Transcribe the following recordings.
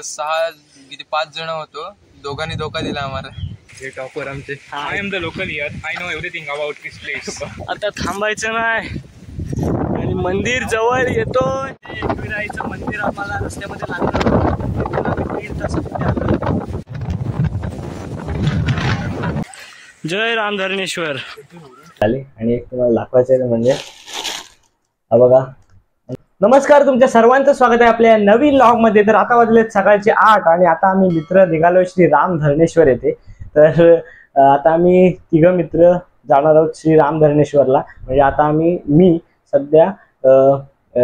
6 किती 5 जण होतो, दोघांनी धोका दिला आम्हाला। हे टॉपर आमचे। I am the local here, I know everything about this place. आता थांबायचं नाही आणि मंदिर जवळ येतो। एकविराईचं मंदिर आम्हाला रस्त्यामध्ये लागलं, 1 तासामध्ये आलं। जय रामधरणेश्वर आले आणि एक तुम्हाला दाखवायचं म्हणजे हा बघा। नमस्कार, तुमच्या सर्वांचं स्वागत आहे आपल्या नवीन व्लॉग मध्ये। तर आता वाजलेत सकाळचे 8 आणि आता आम्ही मित्र निघालो श्री रामधरणेश्वर येथे। तर आता आम्ही 3 मित्र जाणार आहोत श्री रामधरणेश्वरला। म्हणजे आता मी सध्या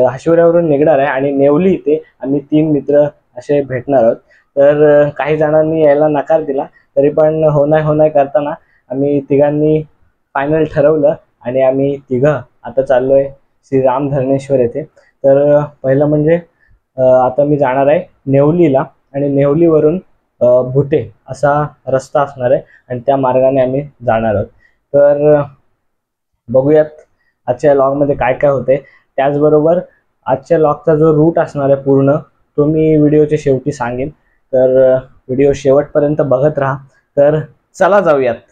हाशिवऱ्यावरून निघणार आहे आणि नेवली इथे आम्ही 3 मित्र असे भेटणार आहोत। तर काही जणांनी यायला नकार दिला, तरी पण होणार करताना आम्ही 3घांनी फायनल ठरवलं आणि आम्ही 3 आता चाललोय श्री रामधरणेश्वर येथे। तर पहिलं म्हणजे आता मी जाणार आहे नेवलीला आणि नेवलीवरून भुटे असा रस्ता असणार आहे आणि त्या मार्गाने आम्ही जाणार आहोत। तर बघूयात आजच्या लॉगमध्ये काय काय होते। त्याचबरोबर आजच्या लॉगचा जो रूट असणार आहे पूर्ण तो मी व्हिडिओच्या शेवटी सांगेन। तर व्हिडिओ शेवटपर्यंत बघत राहा। तर चला जाऊयात।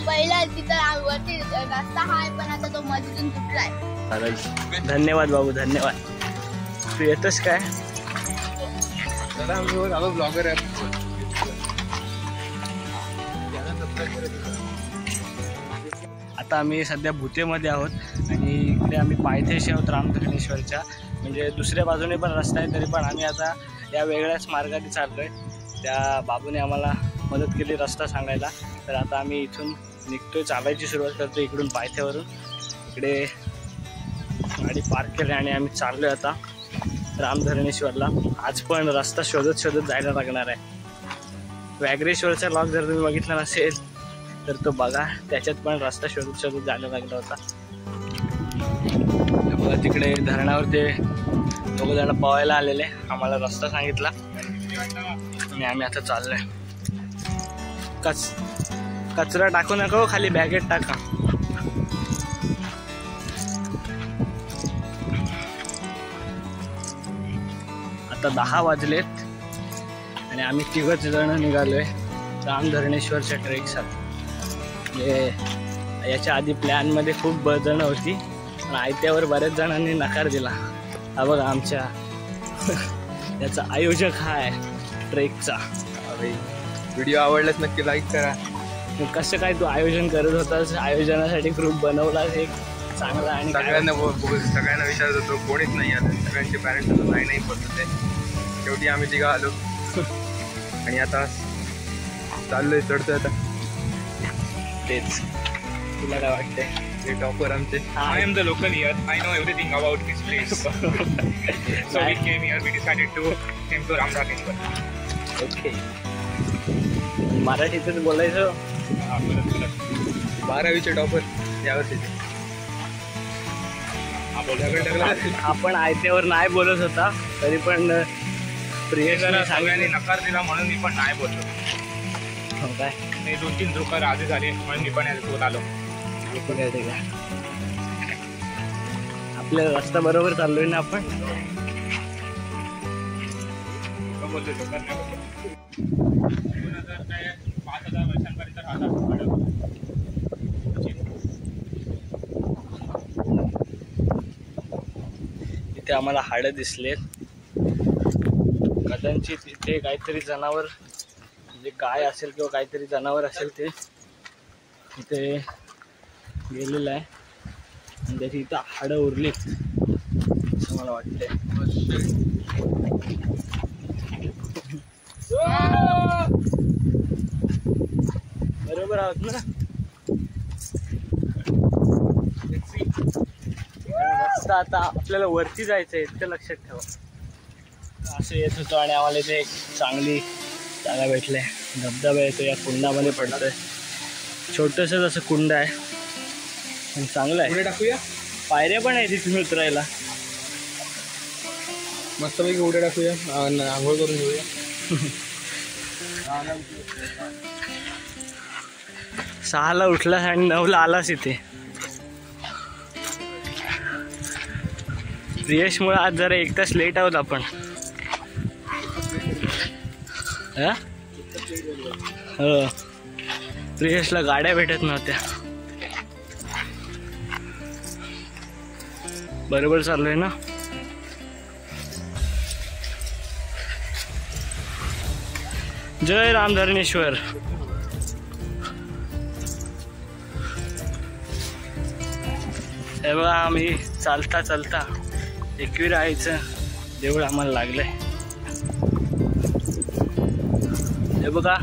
पहिला तिथं वरती रस्ता आहे, पण आता तो मधून तुटलाय। धन्यवाद बाबू, धन्यवाद। तू येतोस काय? ब्लॉगर आहे। आता आम्ही सध्या भुतेमध्ये आहोत आणि इकडे आम्ही पायथ्याशी आहोत रामधरणेश्वरच्या। म्हणजे दुसऱ्या बाजूने पण रस्ता आहे, तरी पण आम्ही आता या वेगळ्याच मार्गाने चाललोय। त्या बाबूने आम्हाला मदत केली रस्ता सांगायला। तर आता आम्ही इथून निघतोय, चालायची सुरुवात करतो इकडून पायथ्यावरून। इकडे गाडी पार्क केली आणि आम्ही चाललोय आता रामधरणेश्वरला। आज पण रस्ता शोधत जायला लागणार आहे। व्याघ्रेश्वरचा लॉग जर तुम्ही बघितला नसेल तर तो बघा, त्याच्यात पण रस्ता शोधत जायला लागला होता। बघा तिकडे धरणावर ते 2 जण पवायला आलेले, आम्हाला रस्ता सांगितला आणि आम्ही आता चाललोय। कचरा टाकू नका, खाली बॅगेत टाका। आता 10 वाजलेत आणि आम्ही 3 जण निघालोय रामधरणेश्वरच्या ट्रेकसाठी। म्हणजे याच्या आधी प्लॅनमध्ये खूप जण होती, पण आयत्यावर बऱ्याच जणांनी नकार दिला। हा बघा आमच्या याचा आयोजक हा आहे ट्रेकचा। व्हिडिओ आवडलाच नक्की लाईक करा। कसं काय तू आयोजन करत होतास? आयोजनासाठी ग्रुप बनवलास एक चांगला आणि सगळ्यांना विचारत होतो, कोणीच नाही आलं। सगळ्यांचे पॅरेंट्स नाही बोलत होते। शेवटी आम्ही 3 आलो आणि आता चाललोय, चढतोय आता। तेच तुला काय वाटतंय? हे टॉपर आमचे। I am the local here, I know everything about this place. So we came here, we decided to came to Ramdhareshwar. Okay, मराठीतच बोलायचं। 12वीचे टॉपर यावर्षी। आपण आयत्यावर नाही बोलत होता, तरी पण प्रियेशला सगळ्यांनी नकार दिला म्हणून मी पण नाही बोललो। हो काय? 2-3 धोका राजी झाले म्हणून मी पण यासोबत आलो। ठीक आहे, आपल्या रस्ता बरोबर चाललोय ना आपण? बोलतोय 5,000 वर्षांपर्यंत राहतात। इथे आम्हाला हाडं दिसलेत, कदाचित इथे काहीतरी जनावर, म्हणजे गाय असेल किंवा काहीतरी जनावर असेल ते इथे गेलेलं आहे आणि त्याची इथं हाडं उरलीत असं मला वाटतंय। बरोबर आहोत ना? रस्ता आता आपल्याला वरती जायचं आहे इतकं लक्षात ठेवा. असं येत होतो आणि आम्हाला इथे एक चांगली जागा भेटली. धबधबा येतो या कुंडामध्ये पडतोय. छोटंसंच असं कुंड आहे पण चांगलं आहे. पुढे टाकूया. पायऱ्या पण आहे तिथून उतरायला. मस्तपैकी उड्या टाकूया. आंघोळ करून घेऊया. 6ला उठलास आणि 9ला आलास इथे. प्रियेशमुळे आज जरा 1 तास लेट आहोत आपण. हो, प्रियेशला गाड्या भेटत नव्हत्या. बरोबर चाललोय ना. जय रामधरणेश्वर. हे बघा आम्ही चालता चालता एकविराईचं देऊळ आम्हाला लागलंय. हे बघा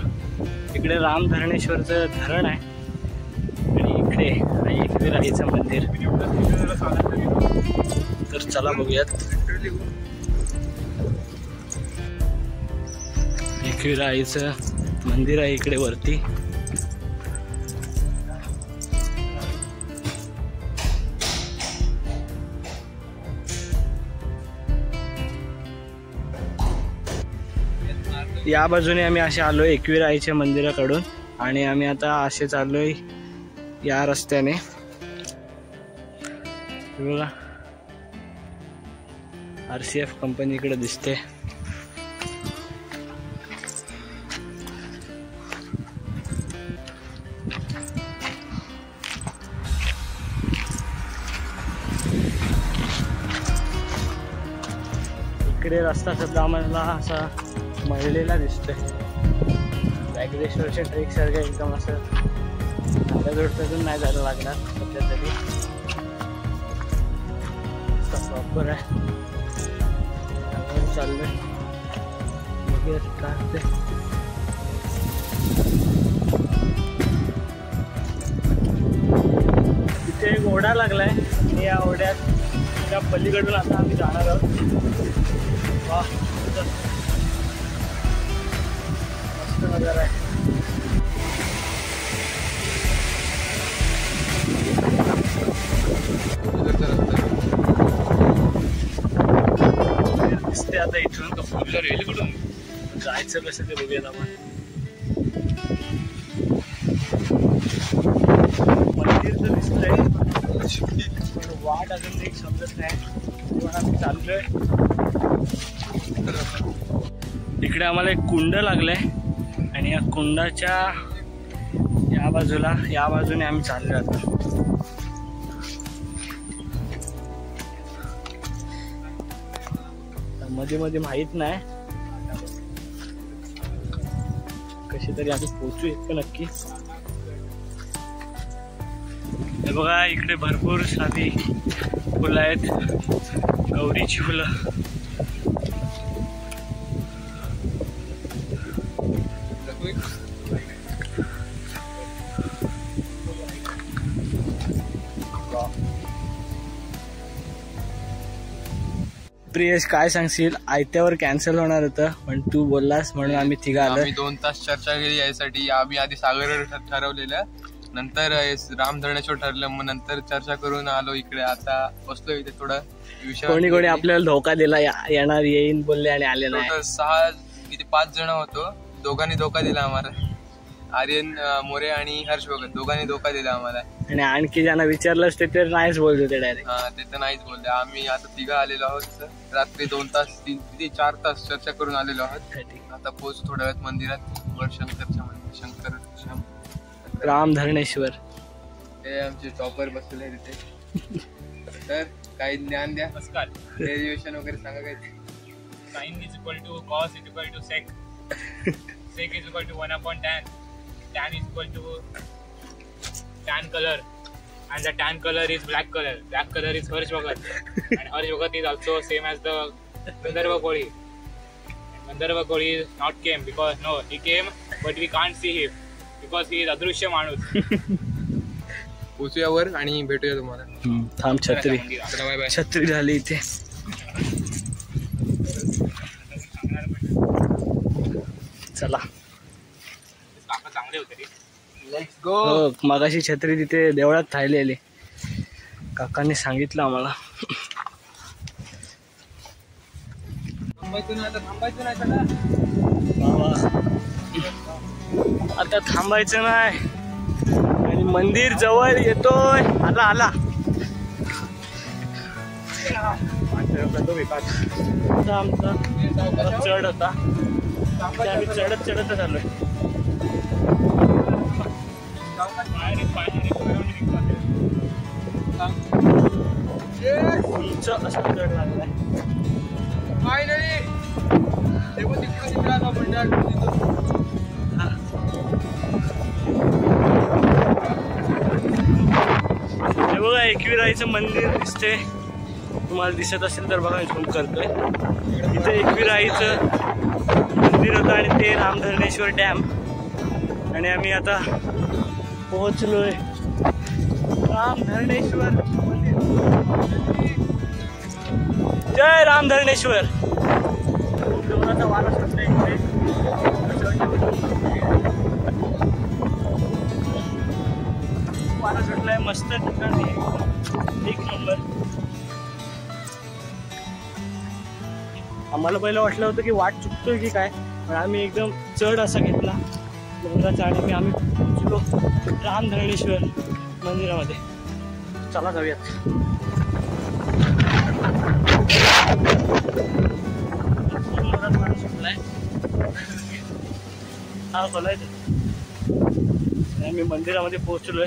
इकडे रामधरणेश्वरचं धरण आहे आणि इकडे आहे एकविराईचं मंदिर. तर चला बघूयात. एकविराईचं मंदिर आहे इकडे वरती. या बाजूने आम्ही असे आलोय एकविराईच्या मंदिराकडून आणि आम्ही आता असे चाललोय या रस्त्याने. बघा RCF कंपनी इकडे दिसते. इकडे रस्ता सध्या आम्हाला असा मळलेला दिसतोय. व्याघ्रेश्वरच्या ट्रेक सारखं एकदम असं जोडतातून नाही जायला लागणार सध्या तरी. प्रॉपर आहे. चाललंय काय होते. इथे एक ओढा लागलाय आणि या ओढ्यात त्या पलीकडून आता आम्ही जाणार आहोत. वा मस्त नजारा आहे. दिसते आता इथून कुठून जायचं कसं ते बघूयात आपण. मंदिर तर दिसतंय पण वाट अजून एक समजत नाही पण आम्ही चाललोय. इकडे आम्हाला एक कुंड लागलंय आणि या कुंडाच्या या बाजूने आम्ही चाललोय आता. मध्ये मध्ये माहित नाही कशी तरी आम्ही पोहोचू इतकं नक्की. हे बघा इकडे भरपूर साधी फुलं आहेत. गौरीची फुलं. प्रियेश काय सांगशील. आयत्यावर कॅन्सल होणार होतं पण तू बोललास म्हणून आम्ही तिघा आलो. आम्ही 2 तास चर्चा केली यासाठी. आम्ही आधी सागर ठरवलेलं नंतर रामधरणेश्वर ठरलं मग नंतर चर्चा करून आलो इकडे. आता बसलो इथे थोडं विषय. कोणी आपल्याला धोका दिला येणार येईन बोलले आणि आले नाही. 5 जण होतो. दोघांनी धोका दिला आम्हाला. आर्यन मोरे आणि हर्ष भगत दोघांनी धोका दिला आम्हाला. आणि आणखी ज्यांना विचारलंच ते तर नाहीच बोलतो ते डायरेक्ट. ते तर नाहीच बोलले. आम्ही आता तिघं आलेलो आहोत. रात्री 2 तास 4 तास चर्चा करून आलेलो आहोत. आता पोहोचू थोड्या वेळात मंदिरात. शंकरच्या मंदिर शंकर रामधरणेश्वर. ते आमचे टॉपर बसलेले तिथे. तर काही ज्ञान द्या. नमस्कार. डेरिव्हेशन वगैरे सांगा काही. Sin is equal to cos is equal to sec. Sec is equal to 1/tan. Tan is equal to tan color. And the tan color is black color. Black color is Harsh Bhagat. And Harsh Bhagat is also same as the Gandharva Koli. Gandharva Koli is not came because he came but we can't see him because he is Adrushya Manus. पोचूया वर आणि भेटूया तुम्हाला. थांब छत्री चला bye bye. छत्री झाली इथे. चला चांगले होते रे. Let's go. हो मगाशी छत्री तिथे देवळात राहिलेली काकांनी सांगितलं आम्हाला. थांबायचं नाही सगळं. आता थांबायचं नाही आणि मंदिर जवळ येतोय. आला आला. आमचा चढ होता आम्ही चढत चढतच आलोय. असा चढ लागलाय. फायनली तिकडे आपण हे बघा एकविराईचं मंदिर दिसते. तुम्हाला दिसत असेल तर बघा झूम करतोय. इथे एकविराईचं मंदिर होतं आणि ते रामधरणेश्वर डॅम. आणि आम्ही आता पोहोचलोय रामधरणेश्वर मंदिर. जय रामधरणेश्वर. जोराचा वारा सुटलाय इथे. वारा सुटलाय मस्त ठिकाणी एक नंबर. आम्हाला पहिलं वाटलं होतं की वाट चुकतोय की काय, पण आम्ही एकदम चढ असा घेतला डोंगराचा आणि आम्ही पोहोचलो रामधरणेश्वर मंदिरामध्ये. चला जाऊयात. हा बोलायचं. आम्ही मंदिरामध्ये पोहोचलोय.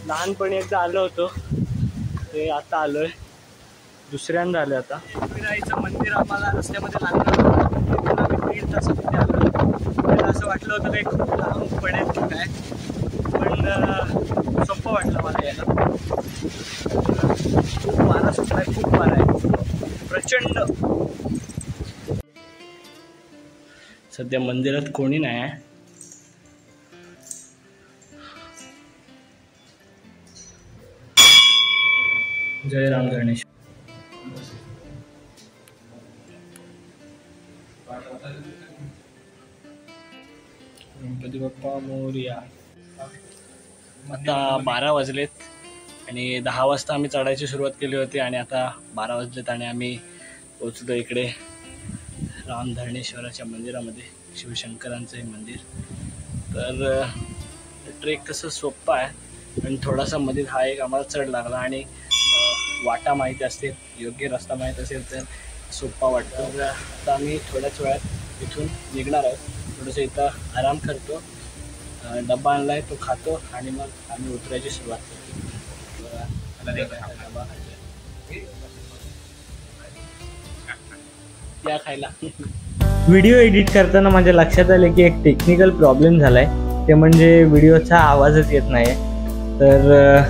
लहानपणी एकदा आलो होतो ते आता आलोय दुसऱ्यांदा आलोय आता. एकविराईचं मंदिर आम्हाला रस्त्यामध्ये लागलं होतं. आम्ही 1.5 तासामध्ये आलो. असं वाटलं होतं काही खूप लांब पडेल की काय, पण सोपं वाटलं मला यायला. खूप वारा सुटलाय, खूप वारा आहे प्रचंड. सध्या मंदिरात कोणी नाही आहे. जय रामधरणेश्वर. गणपती बाप्पा मोरया. आता 12 वाजलेत आणि 10 वाजता आम्ही चढायची सुरुवात केली होती आणि आता 12 वाजलेत आणि आम्ही पोचलो इकडे रामधरणेश्वराच्या मंदिरामध्ये. शिवशंकरांचं हे मंदिर. तर ट्रेक तसं सोपं आहे पण थोडासा मध्ये हा एक आम्हाला चढ लागला आणि वाटा माहिती असते, योग्य रस्ता माहीत असेल तर सोपा वाटतो. तर आता आम्ही थोड्याच वेळात इथून निघणार आहोत. थोडंसं इथं आराम करतो. डबा आणला आहे तो खातो आणि मग आम्ही उतरायची सुरुवात करतो. या खायला. व्हिडिओ एडिट करताना माझ्या लक्षात आले की एक टेक्निकल प्रॉब्लेम झालाय. ते म्हणजे व्हिडिओचा आवाजच येत नाही. तर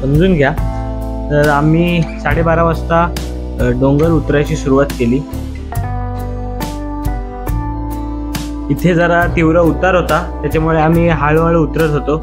समजून घ्या. तर आम्ही 12:30 वाजता डोंगर उतरायची सुरुवात केली. इथे जरा तीव्र उतार होता त्याच्यामुळे आम्ही हळूहळू उतरत होतो.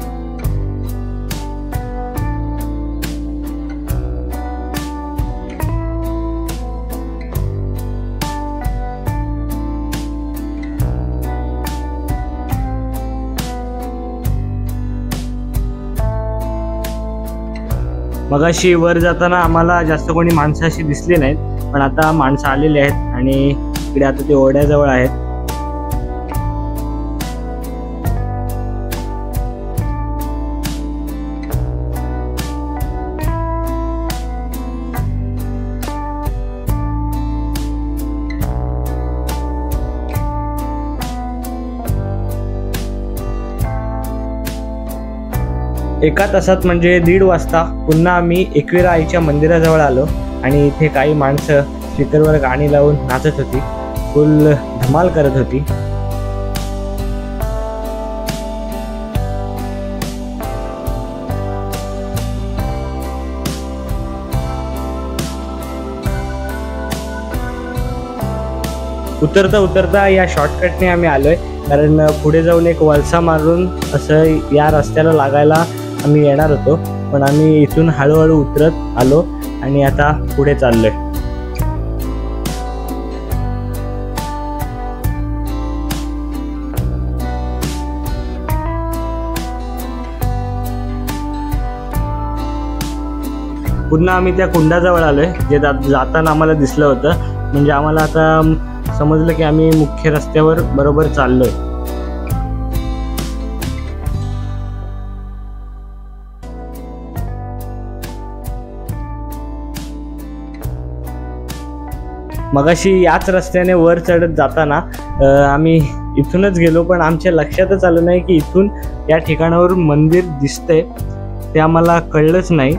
मगाशी वर जाताना आम्हाला जास्त कोणी माणसं अशी दिसली नाहीत, पण आता माणसं आलेली आहेत आणि इकडे आता ते ओढ्याजवळ आहेत. एका तासात म्हणजे 1:30 वाजता पुन्हा आम्ही एकविरा आईच्या मंदिराजवळ आलो आणि इथे काही माणसं स्पीकरवर गाणी लावून नाचत होती. फुल धमाल करत होती. उतरता उतरता या शॉर्टकटने आम्ही आलोय, कारण पुढे जाऊन एक वळसा मारून असं या रस्त्याला लागायला आम्ही येणार होतो, पण आम्ही इथून हळूहळू उतरत आलो आणि आता पुढे चाललोय. पुन्हा आम्ही त्या कुंडाजवळ आलोय, जे जाताना आम्हाला दिसलं होतं. म्हणजे आम्हाला आता समजलं की आम्ही मुख्य रस्त्यावर बरोबर चाललोय. मगाशी याच रस्त्याने वर चढत जाताना आम्ही इथूनच गेलो, पण आमच्या लक्षातच आलं नाही की इथून या ठिकाणावर मंदिर दिसतंय. ते आम्हाला कळलंच नाही.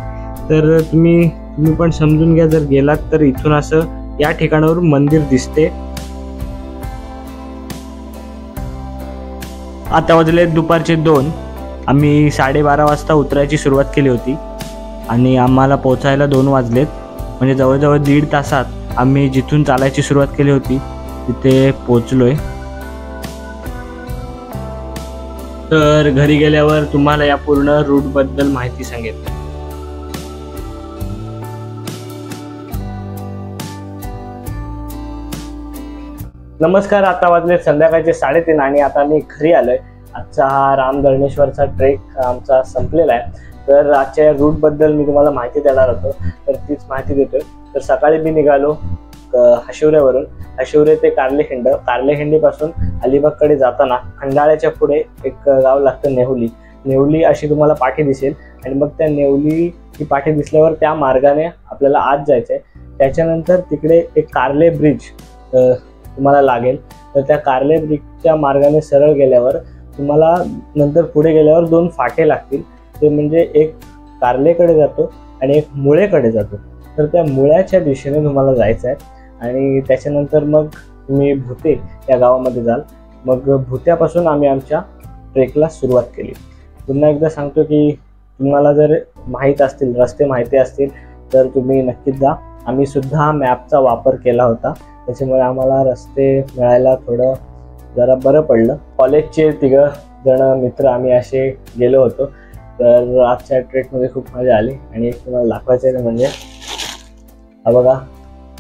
तर तुम्ही पण समजून घ्या, जर गेलात तर इथून असं या ठिकाणावर मंदिर दिसते. आता वाजले दुपारचे 2. आम्ही 12:30 वाजता उतरायची सुरुवात केली होती आणि आम्हाला पोचायला 2 वाजलेत. म्हणजे जवळजवळ 1.5 तासात आम्ही जिथून चालायची सुरुवात केली होती तिथे पोचलोय. तर घरी गेल्यावर तुम्हाला या पूर्ण रूट बद्दल माहिती सांगेन. नमस्कार, आता वाजले संध्याकाळचे 3:30 आणि आता मी घरी आलोय. आजचा हा रामधरणेश्वरचा ट्रेक आमचा संपलेला आहे. तर आजच्या रूट बद्दल मी तुम्हाला माहिती देणार होतो, तर तीच माहिती देतोय. तर सकाळी मी निघालो हशिवऱ्यावरून. हशिवरे ते कारलेखिंड. कारलेखिंडीपासून अलिबागकडे जाताना खंडाळ्याच्या पुढे एक गाव लागतं नेहुली. नेहुली अशी तुम्हाला पाठी दिसेल आणि मग त्या नेहुली ही पाठी दिसल्यावर त्या मार्गाने आपल्याला आत जायचंय. त्याच्यानंतर तिकडे एक कारले ब्रिज तुम्हाला लागेल. तर त्या कारले ब्रिजच्या मार्गाने सरळ गेल्यावर तुम्हाला नंतर पुढे गेल्यावर 2 फाटे लागतील. ते म्हणजे एक कारलेकडे जातो आणि एक मुळेकडे जातो. तर त्या मुळ्याच्या दिशेने तुम्हाला जायचं आहे आणि त्याच्यानंतर मग तुम्ही भुते या गावामध्ये जाल. मग भुत्यापासून आम्ही आमच्या ट्रेकला सुरुवात केली. पुन्हा एकदा सांगतो की तुम्हाला जर माहीत असतील, रस्ते माहिती असतील तर तुम्ही नक्कीच जा. आम्ही सुद्धा मॅपचा वापर केला होता, त्याच्यामुळे आम्हाला रस्ते मिळायला थोडं जरा बरं पडलं. कॉलेजचे 3 जण मित्र आम्ही असे गेलो होतो. तर आजच्या ट्रेकमध्ये खूप मजा आली आणि एक तुम्हाला दाखवायचं आहे म्हणजे हा बघा,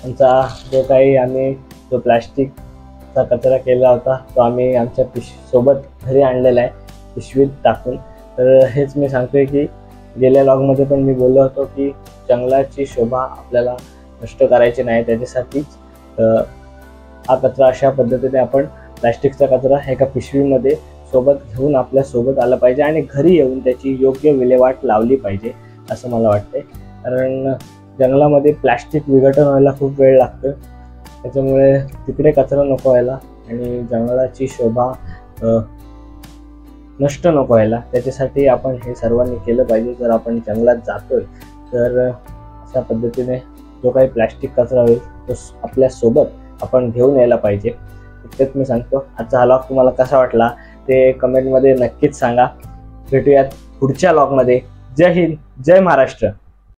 आमचा जो काही आम्ही जो प्लॅस्टिकचा कचरा केला होता तो आम्ही आमच्या सोबत घरी आणलेला आहे, पिशवीत टाकून. तर हेच मी सांगतोय की गेल्या लॉगमध्ये पण मी बोललो होतो की जंगलाची शोभा आपल्याला नष्ट करायची नाही. त्याच्यासाठीच हा कचरा अशा पद्धतीने आपण प्लॅस्टिकचा कचरा एका पिशवीमध्ये सोबत घेऊन आपल्या सोबत आला पाहिजे आणि घरी येऊन त्याची योग्य विल्हेवाट लावली पाहिजे असं मला वाटते. कारण जंगलामध्ये प्लॅस्टिक विघटन व्हायला खूप वेळ लागतो. त्याच्यामुळे तिकडे कचरा नको व्हायला आणि जंगलाची शोभा नष्ट नको व्हायला, त्याच्यासाठी आपण हे सर्वांनी केलं पाहिजे. जर आपण जंगलात जातोय तर अशा पद्धतीने जो काही प्लॅस्टिक कचरा होईल तो आपल्या सोबत आपण घेऊन यायला पाहिजे. इतकंच मी सांगतो. आजचा हा लॉग तुम्हाला कसा वाटला ते कमेंटमध्ये नक्कीच सांगा. भेटूयात पुढच्या लॉगमध्ये. जय हिंद, जय महाराष्ट्र.